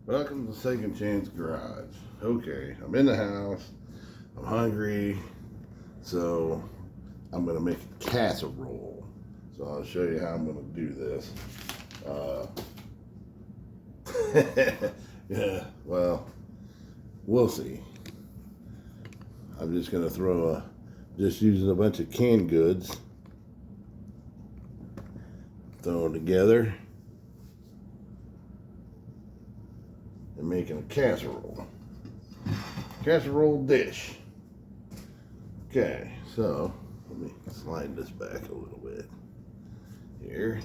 Welcome to Second Chance Garage. Okay, I'm in the house. I'm hungry. So I'm going to make a casserole. So I'll show you how I'm going to do this. Yeah, well, we'll see. I'm just going to just using a bunch of canned goods. Throw them together. And making a casserole dish. Okay, so let me slide this back a little bit here.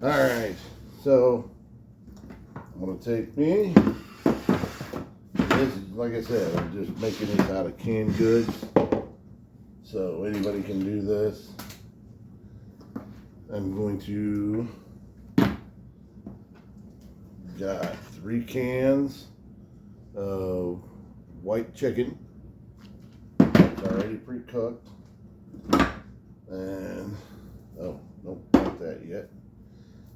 All right, so I'm gonna take me. This is, like I said, I'm just making this out of canned goods, so anybody can do this. I'm going to got 3 cans of white chicken. It's already pre-cooked. And, oh, nope, not that yet.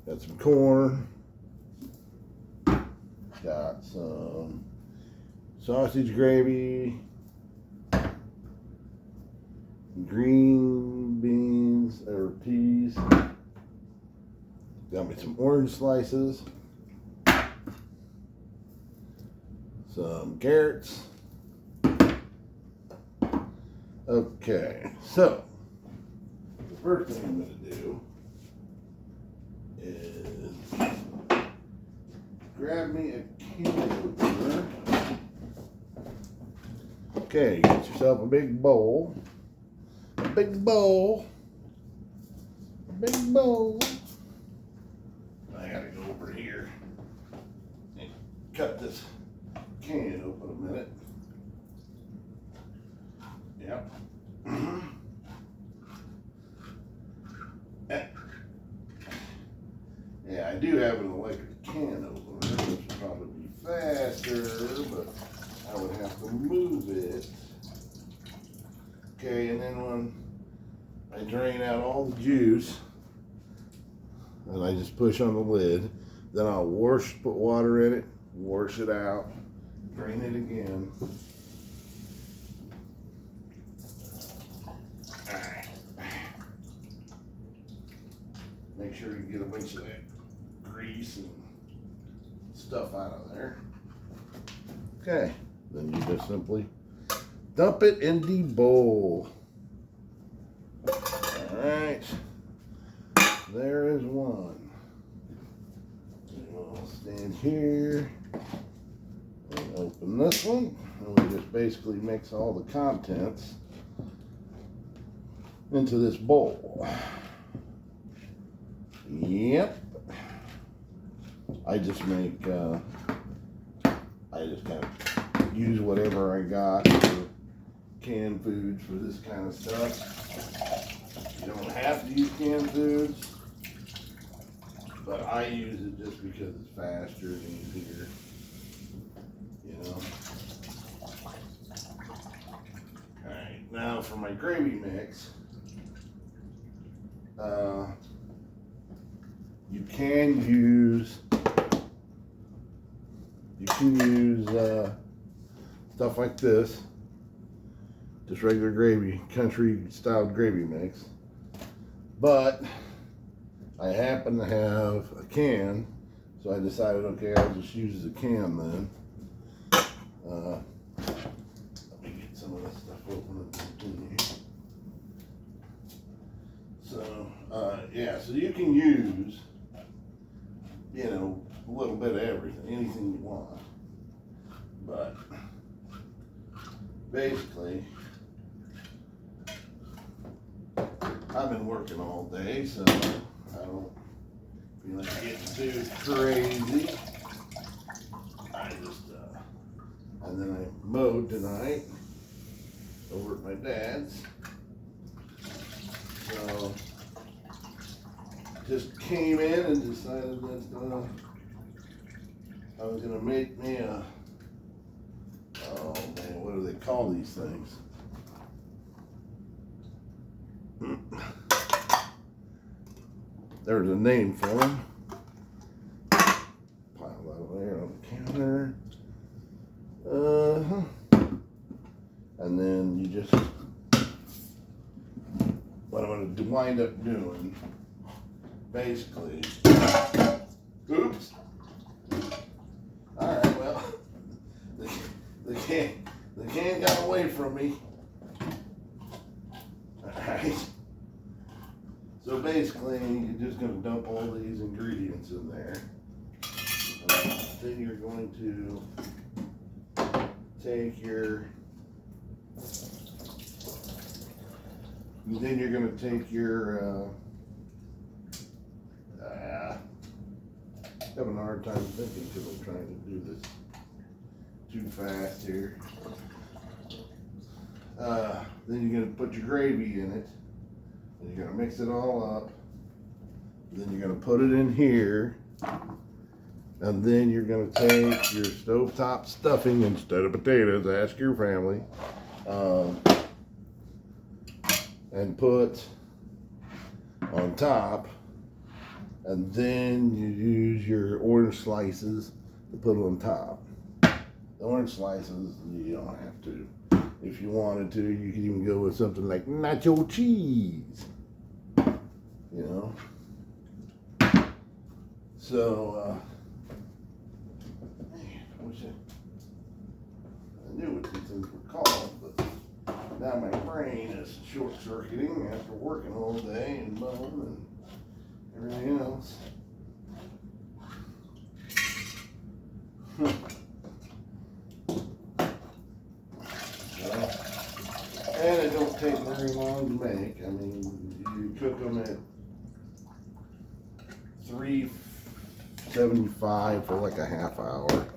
Got some corn. Got some sausage gravy. Green beans or peas. Got me some orange slices. Some carrots. Okay, so the first thing I'm going to do is grab me a can opener. Okay, get yourself a big bowl. A big bowl. A big bowl. I gotta go over here and cut this can open a minute. Yep. Yeah, I do have an electric can opener, which would probably be faster, but I would have to move it. Okay, and then when I drain out all the juice, and I just push on the lid, then I'll put water in it, wash it out, drain it again. Alright. Make sure you get a bunch of that grease and stuff out of there. Okay, then you just simply dump it in the bowl. Alright, there is one. I'll stand here and open this one, and we just basically mix all the contents into this bowl. Yep. I just kind of use whatever I got for canned foods for this kind of stuff. You don't have to use canned foods, but I use it just because it's faster and easier, you know. Alright, now for my gravy mix, you can use stuff like this, just regular gravy, country style gravy mix. But I happen to have a can, so I decided, okay, I'll just use the can then. Let me get some of this stuff open and continue. So, yeah, so you can use, you know, a little bit of everything, anything you want. But basically, I've been working all day, so I don't feel like getting too crazy. I just, and then I mowed tonight over at my dad's. So, just came in and decided that I was gonna make me a, oh man, what do they call these things? There's a name for them. Pile that there on the counter. And then you just, what I'm going to wind up doing, basically, oops. Alright, well, the can got away from me. Alright. So basically, you're just going to dump all these ingredients in there. Then you're going to take your, having a hard time thinking because I'm trying to do this too fast here. Then you're going to put your gravy in it, and you're going to mix it all up. Then you're going to put it in here, and then you're going to take your stovetop stuffing instead of potatoes, ask your family, and put on top, and then you use your orange slices to put on top. The orange slices, you don't have to. If you wanted to, you could even go with something like nacho cheese, you know. So, man, I wish I knew what these things were called, but now my brain is short-circuiting after working all day and mowing and everything else. And it don't take very long to make. I mean, you cook them at 375 for like a half hour.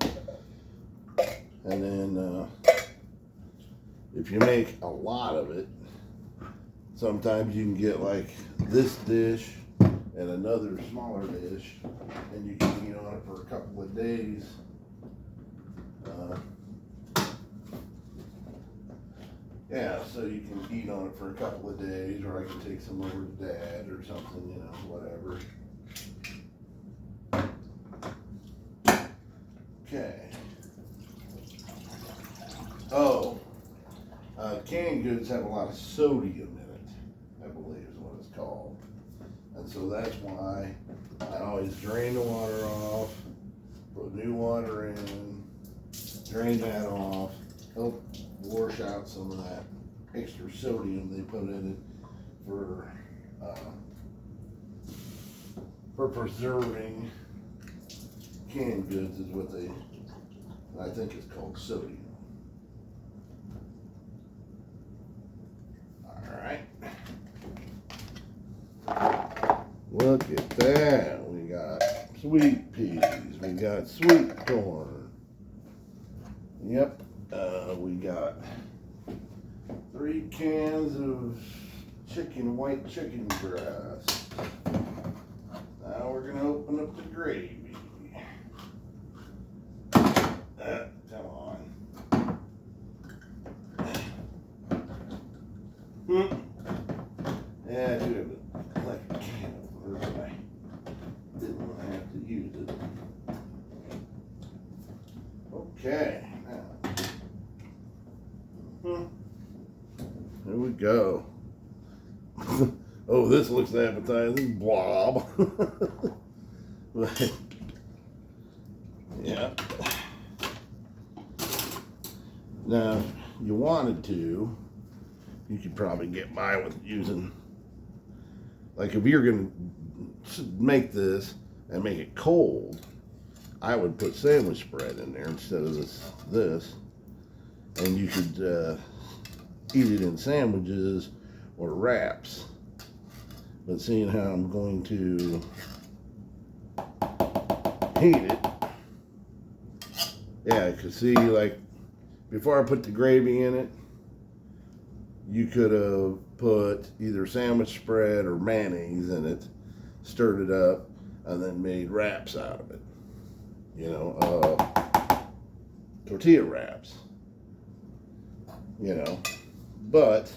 And then if you make a lot of it, sometimes you can get like this dish and another smaller dish, and you can eat on it for a couple of days. Yeah, so you can eat on it for a couple of days, or I can take some over to Dad or something, you know, whatever. Okay. Oh, canned goods have a lot of sodium in it, I believe is what it's called. And so that's why I always drain the water off, put new water in, drain that off, help wash out some of that extra sodium they put in it for preserving canned goods is what I think it's called sodium. Alright. Look at that. We got sweet peas. We got sweet corn. Yep. We got 3 cans of white chicken breast. Now we're going to open up the gravy. Come on. Yeah, I do have it like a can opener, but I didn't want to have to use it. Okay. There we go. Oh, this looks appetizing. Blob. Yeah. Now, if you wanted to, you could probably get by with using, like if you're going to make this and make it cold, I would put sandwich spread in there instead of this. And you could eat it in sandwiches or wraps. But seeing how I'm going to heat it, yeah, because see, like, before I put the gravy in it, you could have put either sandwich spread or mayonnaise in it, stirred it up, and then made wraps out of it. You know, tortilla wraps. You know, but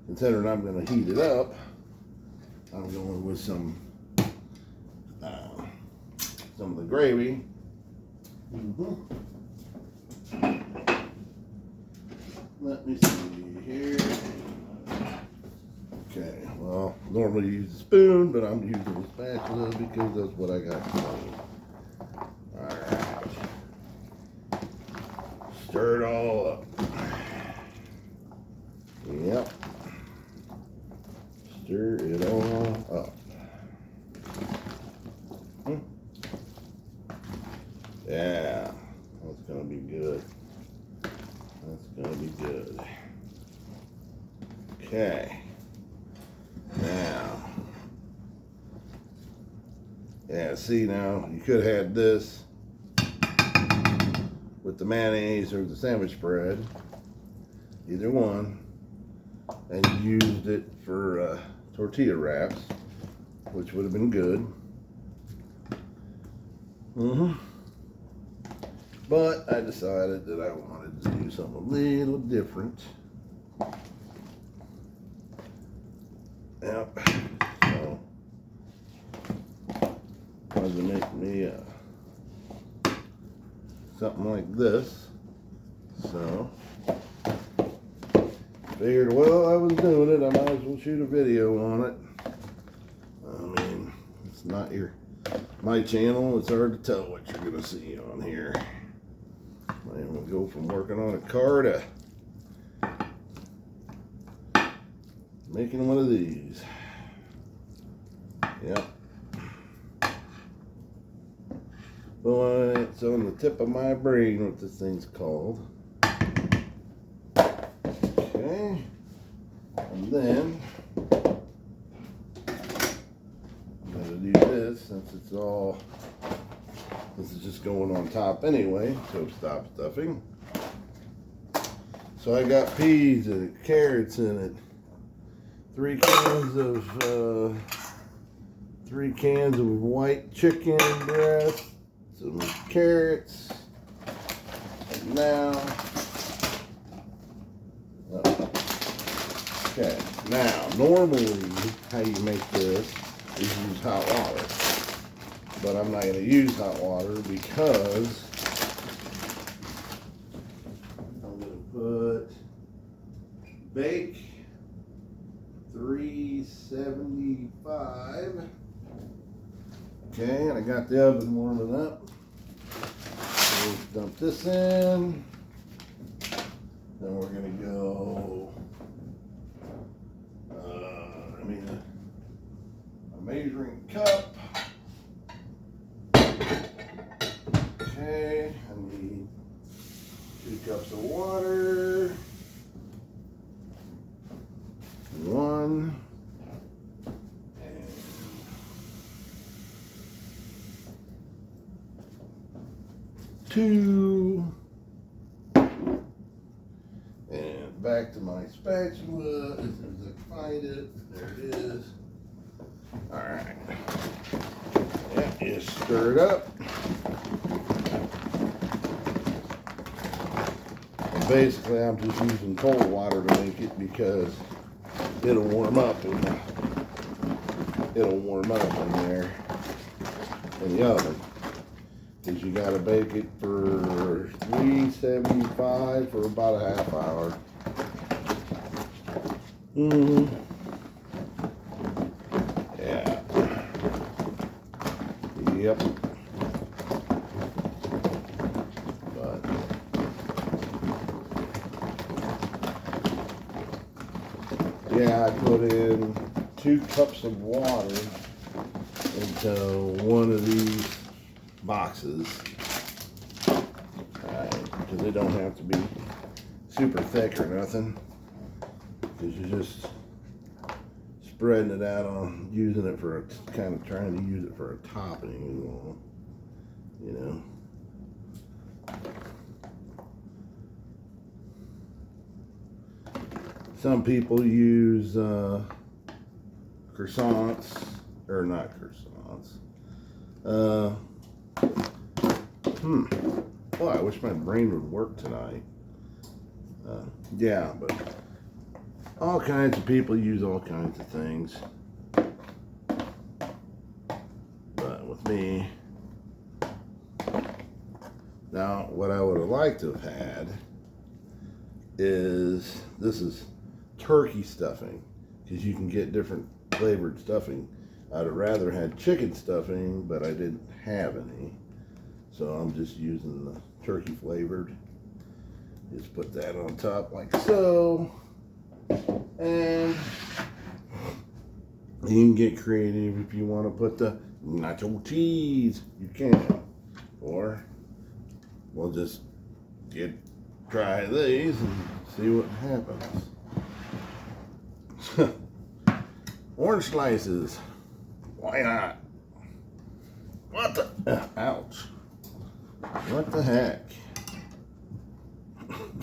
considering I'm going to heat it up, I'm going with some of the gravy Let me see here. Okay, well, normally use a spoon, but I'm using a spatula because that's what I got clean. Alright. Stir it all up. Yep. Stir it all up. Yeah, that's gonna be good. That's gonna be good. Okay. Now, yeah, see now, you could have had this with the mayonnaise or the sandwich bread, either one, and you used it for tortilla wraps, which would have been good. But I decided that I wanted to do something a little different. Yep. So, I wanted to make me something like this. So, figured while I was doing it, I might as well shoot a video on it. I mean, it's not my channel. It's hard to tell what you're gonna see on here. I'm gonna go from working on a car to making one of these. Yep. Boy, it's on the tip of my brain what this thing's called. Okay. And then I'm gonna do this since it's all, this is just going on top anyway, so stop stuffing. So I got peas in it, carrots in it, 3 cans of white chicken breast, some carrots, and now, okay, now normally how you make this is use hot water, but I'm not going to use hot water because I'm going to put bake 375. Okay, and I got the oven warming up. So dump this in. Then we're gonna go. I mean, a measuring cup. Okay, I need 2 cups of water. 1. 2, and back to my spatula as soon as I find it. There it is. All right, yeah, just stir it up. And basically, I'm just using cold water to make it because it'll warm up in there in the oven. Because you gotta bake it for 375 for about a half hour. Yeah. Yep. But yeah, I put in 2 cups of water into one of these boxes, because they don't have to be super thick or nothing, because you're just spreading it out on using it for kind of trying to use it for a topping, you know. Some people use croissants, or not croissants. Well, I wish my brain would work tonight. Yeah, but all kinds of people use all kinds of things. But with me, Now, what I would have liked to have had is, this is turkey stuffing, because you can get different flavored stuffing. I'd have rather had chicken stuffing, but I didn't have any. So I'm just using the turkey flavored. Just put that on top like so. And you can get creative if you want to put the nacho cheese, you can. Or we'll just try these and see what happens. Orange slices. Why not? What the? Ouch. What the heck?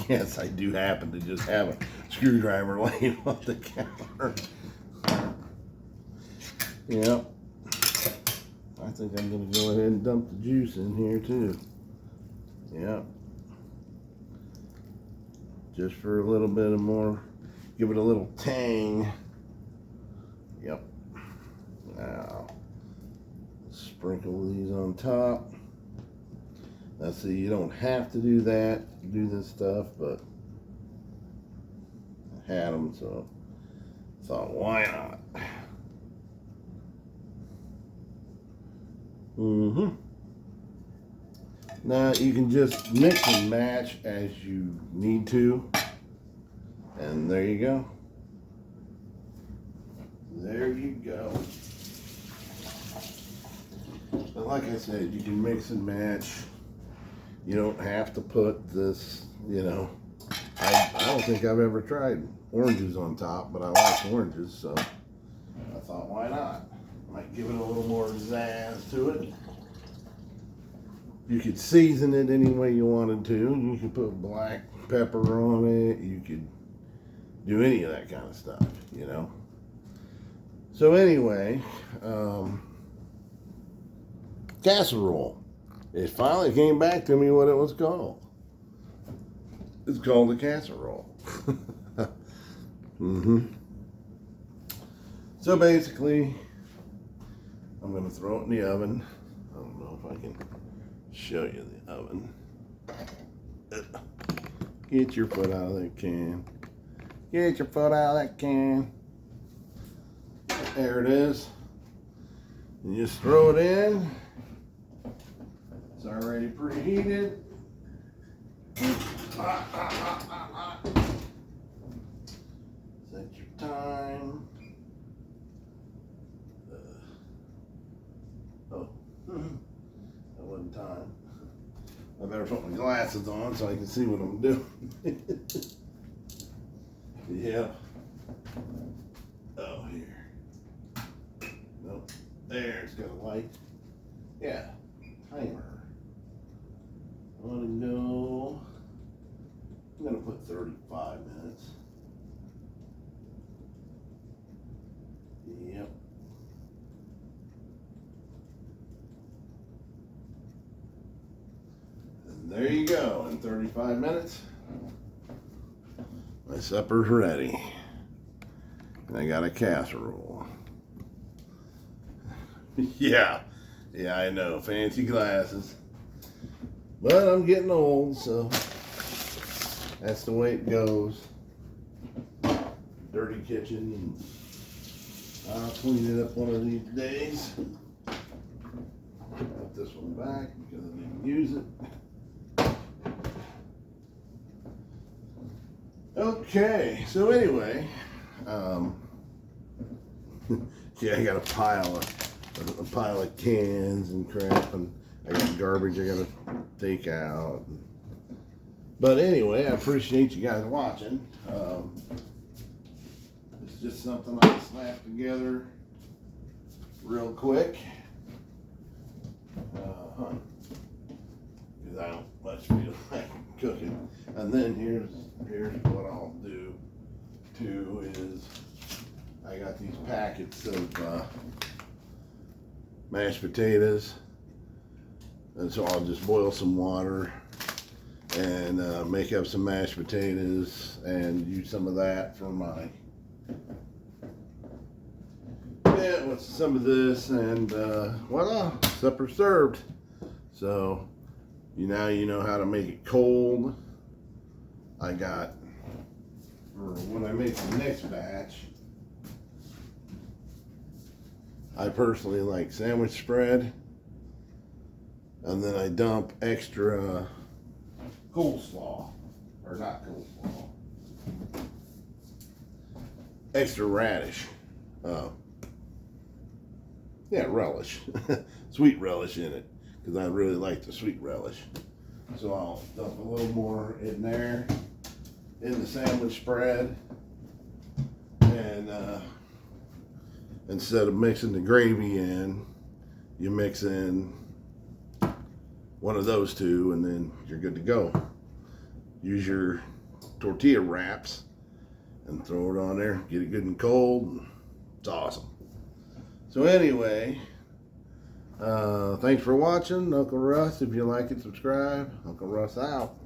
Yes, I do happen to just have a screwdriver laying on the counter. Yep. I think I'm going to go ahead and dump the juice in here too. Yep. Just for a little bit of more, give it a little tang. Yep. Now, sprinkle these on top. Now see, you don't have to do that, do this stuff, but I had them, so I thought, why not? Now you can just mix and match as you need to, and there you go. There you go. But like I said, you can mix and match. You don't have to put this, you know. I don't think I've ever tried oranges on top, but I like oranges, so I thought, why not? Might give it a little more zazz to it. You could season it any way you wanted to. You could put black pepper on it. You could do any of that kind of stuff, you know. So anyway, casserole. It finally came back to me what it was called. It's called a casserole. So basically, I'm going to throw it in the oven. I don't know if I can show you the oven. Get your foot out of that can. Get your foot out of that can. There it is. And you just throw it in. It's already preheated. Set your time. That wasn't time. I better put my glasses on so I can see what I'm doing. Yep. Oh, here. Nope. There, it's got a light. Yeah. Timer. I want to go. I'm going to put 35 minutes. Yep. And there you go. In 35 minutes, my supper's ready. And I got a casserole. Yeah, I know. Fancy glasses. But I'm getting old, so that's the way it goes. Dirty kitchen, and I'll clean it up one of these days. Put this one back because I didn't use it. Okay, so anyway, yeah, I got a pile of cans and crap, and I got garbage I gotta take out. But anyway, I appreciate you guys watching. It's just something I slapped together real quick. Because I don't much feel like cooking. And then here's what I'll do too is I got these packets of mashed potatoes, and so I'll just boil some water and make up some mashed potatoes and use some of that for my with some of this, and voila, supper served. So Now you know how to make it cold. I got, or when I make the next batch, I personally like sandwich spread, and then I dump extra coleslaw, or not coleslaw, extra radish. Yeah, relish, sweet relish in it, because I really like the sweet relish. So I'll dump a little more in there, in the sandwich spread, and instead of mixing the gravy in, you mix in one of those two, and then you're good to go. Use your tortilla wraps and throw it on there, get it good and cold. It's awesome. So anyway, thanks for watching. Uncle Russ, if you like it, subscribe. Uncle Russ out.